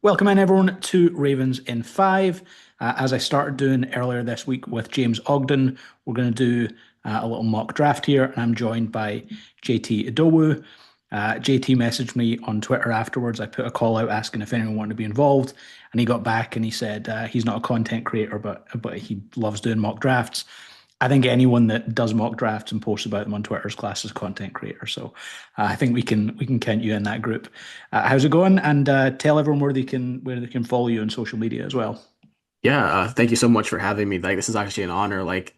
Welcome in, everyone, to Ravens in 5. As I started doing earlier this week with James Ogden, we're going to do a little mock draft here, and I'm joined by JT Idowu. JT messaged me on Twitter afterwards. I put a call out asking if anyone wanted to be involved, and he got back and he said he's not a content creator, but he loves doing mock drafts. I think anyone that does mock drafts and posts about them on Twitter is classed as a content creator. So I think we can count you in that group. How's it going? And tell everyone where they can follow you on social media as well. Yeah, thank you so much for having me. Like, this is actually an honor. Like,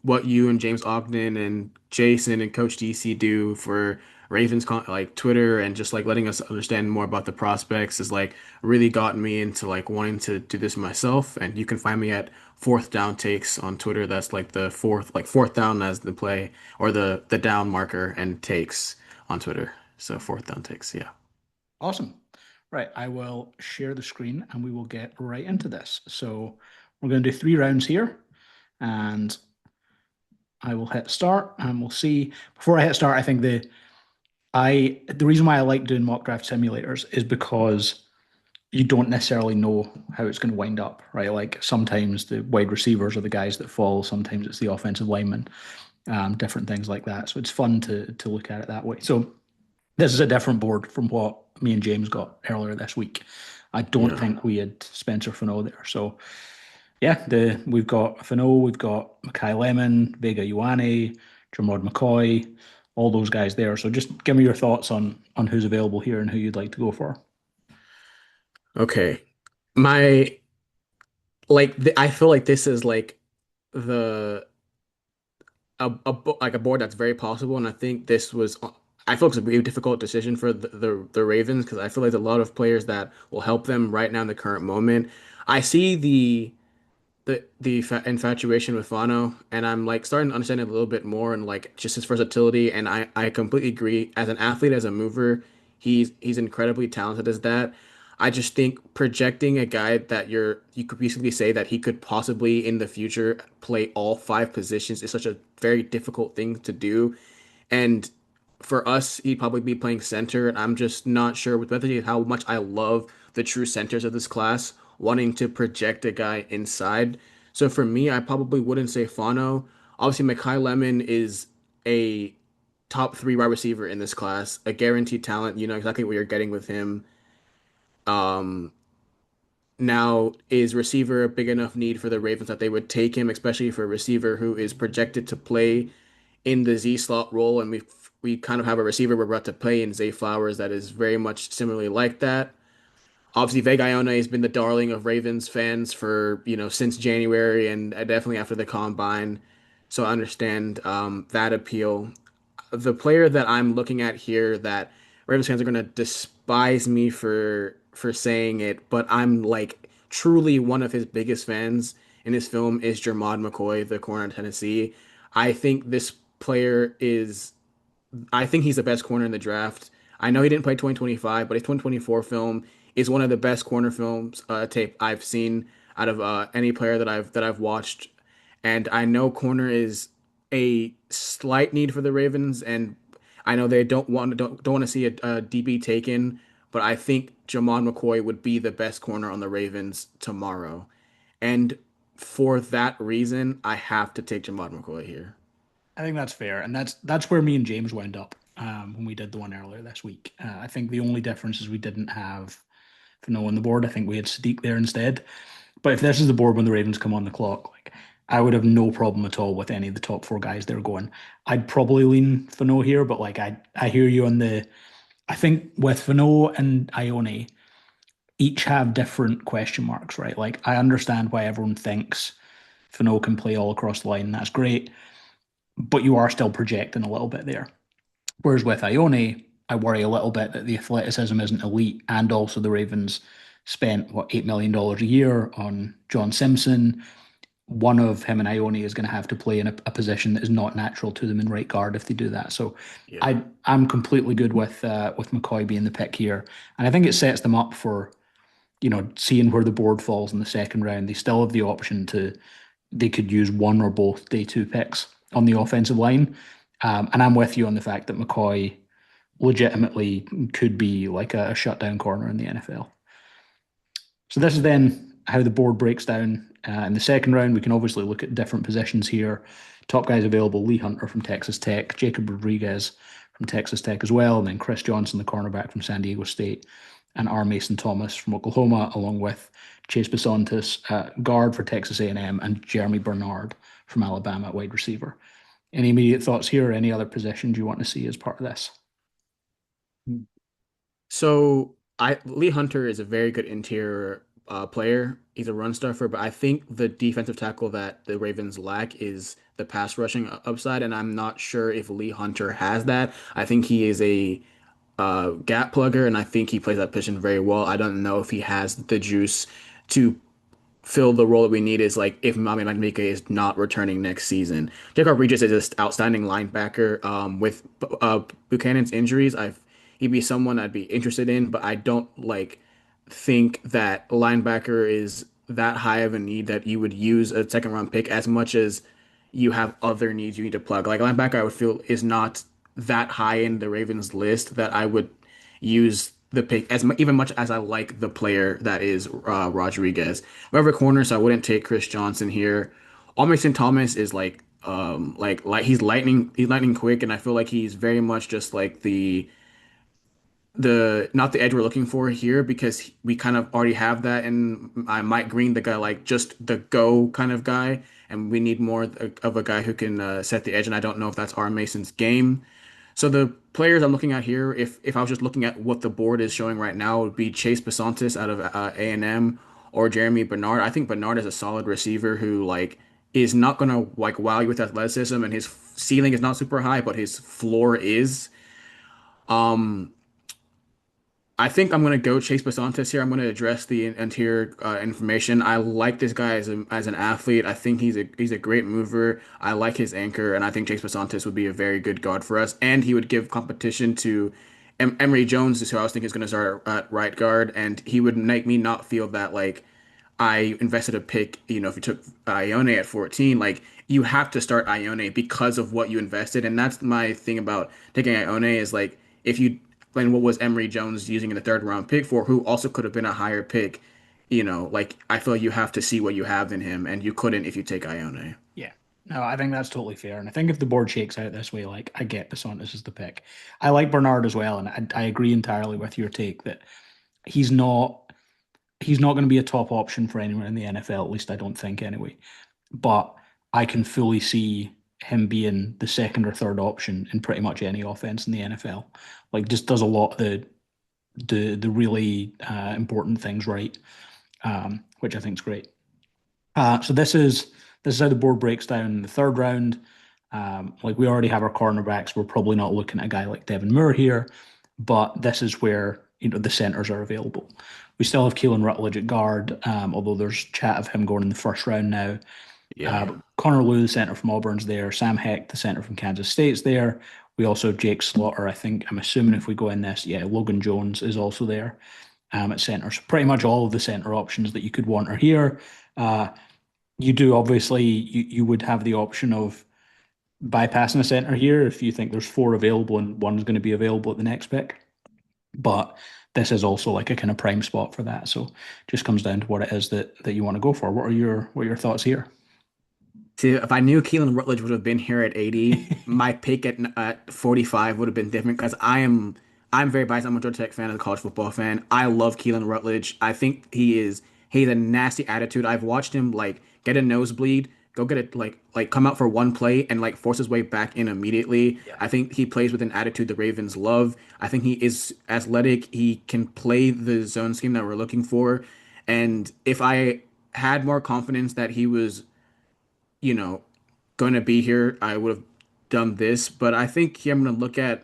what you and James Ogden and Jason and Coach DC do for like Twitter and just like letting us understand more about the prospects is like really gotten me into like wanting to do this myself. And you can find me at 4thDownTakes on Twitter. That's like the fourth down as the play or the down marker and takes on Twitter. So 4thDownTakes, yeah. Awesome. Right, I will share the screen and we will get right into this. So we're going to do 3 rounds here, and I will hit start, and we'll see. Before I hit start, I think the reason why I like doing mock draft simulators is because you don't necessarily know how it's going to wind up, right? Like sometimes the wide receivers are the guys that fall, sometimes it's the offensive linemen, different things like that. So it's fun to look at it that way. So this is a different board from what me and James got earlier this week. I don't Yeah. think we had Spencer Fano there. So yeah, the we've got Fano, we've got Mackay Lemon, Vega Ioane, Jermod McCoy, all those guys there. So just give me your thoughts on who's available here and who you'd like to go for. Okay. My I feel like this is like the like a board that's very possible, and I think this was I feel it's a really difficult decision for the Ravens because I feel like there's a lot of players that will help them right now in the current moment. I see the infatuation with Fano, and I'm like starting to understand it a little bit more and like just his versatility. And I completely agree. As an athlete, as a mover, he's incredibly talented as that. I just think projecting a guy that you could basically say that he could possibly in the future play all 5 positions is such a very difficult thing to do. And for us, he'd probably be playing center. And I'm just not sure with whether how much I love the true centers of this class, wanting to project a guy inside. So for me, I probably wouldn't say Fano. Obviously, Mackay Lemon is a top 3 wide receiver in this class, a guaranteed talent. You know exactly what you're getting with him. Um, Now, is receiver a big enough need for the Ravens that they would take him, especially for a receiver who is projected to play in the Z slot role, and we kind of have a receiver we're about to play in Zay Flowers that is very much similarly like that. Obviously, Vega Ione has been the darling of Ravens fans for since January and definitely after the combine, so I understand that appeal. The player that I'm looking at here that Ravens fans are gonna despise me for saying it, but I'm like truly one of his biggest fans in his film is Jermod McCoy, the corner in Tennessee. I think this player is I think he's the best corner in the draft. I know he didn't play 2025, but his 2024 film is one of the best corner films tape I've seen out of any player that I've watched. And I know corner is a slight need for the Ravens, and I know they don't want to see a DB taken, but I think Jamon McCoy would be the best corner on the Ravens tomorrow. And for that reason, I have to take Jamon McCoy here. I think that's fair, and that's where me and James wound up when we did the one earlier this week. I think the only difference is we didn't have Fano on the board. I think we had Sadiq there instead. But if this is the board when the Ravens come on the clock, like I would have no problem at all with any of the top 4 guys they're going. I'd probably lean Fano here, but like I hear you on the. I think with Fano and Ione, each have different question marks, right? Like I understand why everyone thinks Fano can play all across the line. That's great, but you are still projecting a little bit there. Whereas with Ione, I worry a little bit that the athleticism isn't elite, and also the Ravens spent what $8 million a year on John Simpson. One of him and Ione is going to have to play in a position that is not natural to them in right guard if they do that. So Yeah. I'm completely good with McCoy being the pick here, and I think it sets them up for seeing where the board falls in the second round. They still have the option to they could use one or both day 2 picks on the offensive line. And I'm with you on the fact that McCoy legitimately could be like a shutdown corner in the NFL. So this is then how the board breaks down. In the second round, we can obviously look at different positions here. Top guys available: Lee Hunter from Texas Tech, Jacob Rodriguez from Texas Tech as well, and then Chris Johnson, the cornerback from San Diego State, and R. Mason Thomas from Oklahoma, along with Chase Bisontis, guard for Texas A&M, and Jeremy Bernard from Alabama at wide receiver. Any immediate thoughts here, or any other positions you want to see as part of this? So I Lee Hunter is a very good interior player. He's a run stuffer, but I think the defensive tackle that the Ravens lack is the pass rushing upside, and I'm not sure if Lee Hunter has that. I think he is a gap plugger, and I think he plays that position very well. I don't know if he has the juice to fill the role that we need is like if Mami Magmika is not returning next season. Jacob Regis is an outstanding linebacker. With Buchanan's injuries, he'd be someone I'd be interested in, but I don't like think that linebacker is that high of a need that you would use a second round pick as much as you have other needs you need to plug. Like linebacker, I would feel is not that high in the Ravens list that I would use the pick even much as I like the player that is Rodriguez. Whoever corner, so I wouldn't take Chris Johnson here. Mason Thomas is like he's lightning quick, and I feel like he's very much just like the not the edge we're looking for here because we kind of already have that and Mike Green, the guy like just the go kind of guy, and we need more of a guy who can set the edge, and I don't know if that's R. Mason's game. So the players I'm looking at here, if I was just looking at what the board is showing right now, would be Chase Bisontis out of A&M or Jeremy Bernard. I think Bernard is a solid receiver who like is not gonna like wow you with athleticism, and his ceiling is not super high, but his floor is. Um, I think I'm going to go Chase Bisontis here. I'm going to address the interior information. I like this guy as an athlete. I think he's a great mover. I like his anchor, and I think Chase Bisontis would be a very good guard for us. And he would give competition to Emory Jones, is who I was thinking is going to start at right guard, and he would make me not feel that like I invested a pick. You know, if you took Ione at 14, like you have to start Ione because of what you invested, and that's my thing about taking Ione is like if you and what was Emory Jones using in the third round pick for, who also could have been a higher pick. You know, like I feel like you have to see what you have in him, and you couldn't if you take Ione. Yeah. No, I think that's totally fair. And I think if the board shakes out this way, like I get Bisontis is the pick. I like Bernard as well, and I agree entirely with your take that he's not he's not going to be a top option for anyone in the NFL, at least I don't think anyway. But I can fully see him being the second or third option in pretty much any offense in the NFL. Like just does a lot of the really important things right, which I think is great. So this is how the board breaks down in the third round. Like we already have our cornerbacks. We're probably not looking at a guy like Devin Moore here, but this is where the centers are available. We still have Keelan Rutledge at guard, although there's chat of him going in the first round now. Yeah. But Connor Lew, the center from Auburn's there. Sam Heck, the center from Kansas State's there. We also have Jake Slaughter. I think I'm assuming if we go in this, yeah, Logan Jones is also there at center. So pretty much all of the center options that you could want are here. Uh, you do obviously you would have the option of bypassing a center here if you think there's four available and one's going to be available at the next pick. But this is also like a kind of prime spot for that. So just comes down to what it is that you want to go for. What are your thoughts here? See, if I knew Keelan Rutledge would have been here at 80, my pick at 45 would have been different because I'm very biased. I'm a Georgia Tech fan, as a college football fan. I love Keelan Rutledge. I think he's a nasty attitude. I've watched him like get a nosebleed, go get it like come out for one play and like force his way back in immediately. Yeah. I think he plays with an attitude the Ravens love. I think he is athletic. He can play the zone scheme that we're looking for. And if I had more confidence that he was you know, going to be here, I would have done this. But I think here I'm going to look at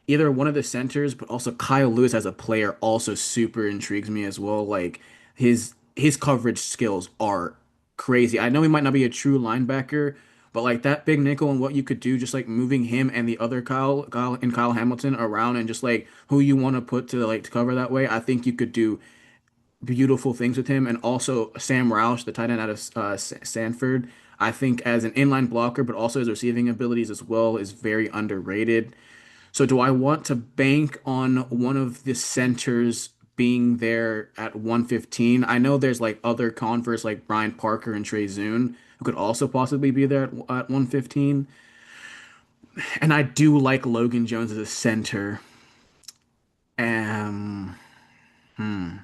either one of the centers, but also Kyle Lewis as a player also super intrigues me as well. Like his coverage skills are crazy. I know he might not be a true linebacker, but like that big nickel and what you could do, just like moving him and the other Kyle Hamilton around and just like who you want to put to like to cover that way, I think you could do beautiful things with him, and also Sam Roush, the tight end out of Sanford. I think as an inline blocker, but also his receiving abilities as well, is very underrated. So, do I want to bank on one of the centers being there at 115. I know there's like other converts like Brian Parker and Trey Zune who could also possibly be there at 115. And I do like Logan Jones as a center. Um, hmm.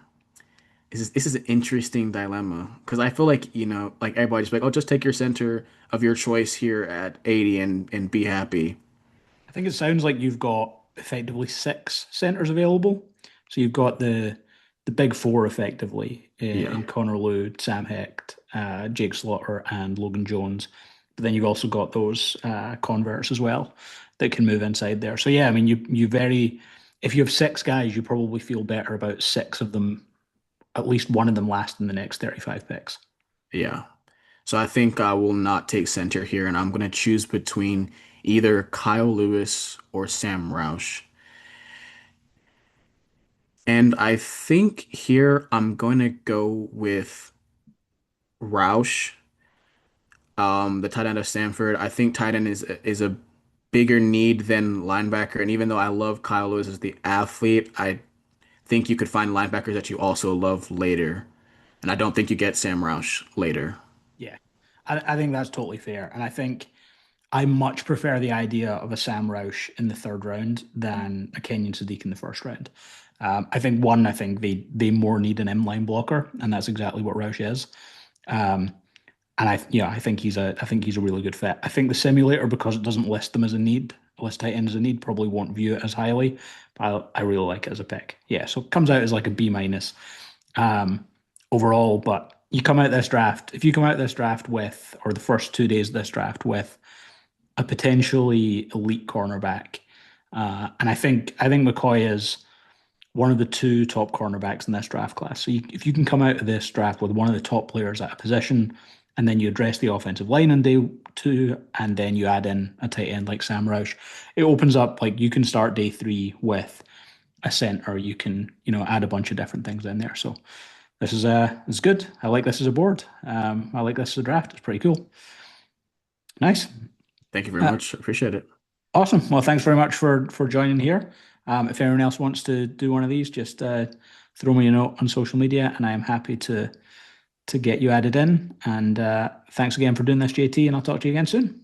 This is an interesting dilemma because I feel like, like everybody's like, oh, just take your center of your choice here at 80 and be happy. I think it sounds like you've got effectively six centers available. So you've got the big four effectively Yeah. in Connor Lew, Sam Hecht, Jake Slaughter, and Logan Jones. But then you've also got those converts as well that can move inside there. So yeah, I mean, you very if you have six guys, you probably feel better about six of them, at least one of them lasting the next 35 picks. Yeah. So I think I will not take center here, and I'm going to choose between either Kyle Lewis or Sam Roush. And I think here I'm going to go with Roush, the tight end of Stanford. I think tight end is a bigger need than linebacker. And even though I love Kyle Lewis as the athlete, I think you could find linebackers that you also love later. And I don't think you get Sam Roush later. Yeah, I think that's totally fair. And I think I much prefer the idea of a Sam Roush in the third round than a Kenyon Sadiq in the first round. I think they more need an inline blocker, and that's exactly what Roush is. Um, and I think he's a really good fit. I think the simulator, because it doesn't list them as a need, list tight end as a need, probably won't view it as highly. But I really like it as a pick. Yeah, so it comes out as like a B minus um, overall. But you come out this draft, if you come out this draft with, or the first 2 days of this draft with a potentially elite cornerback. And I think McCoy is one of the two top cornerbacks in this draft class. So if you can come out of this draft with one of the top players at a position, and then you address the offensive line on day two, and then you add in a tight end like Sam Roush, it opens up like you can start day three with a center. You can add a bunch of different things in there. So this is good. I like this as a board. I like this as a draft. It's pretty cool. Nice. Thank you very Uh, much. Appreciate it. Awesome. Well, thanks very much for joining here. If anyone else wants to do one of these, just throw me a note on social media, and I am happy to get you added in. And thanks again for doing this, JT, and I'll talk to you again soon.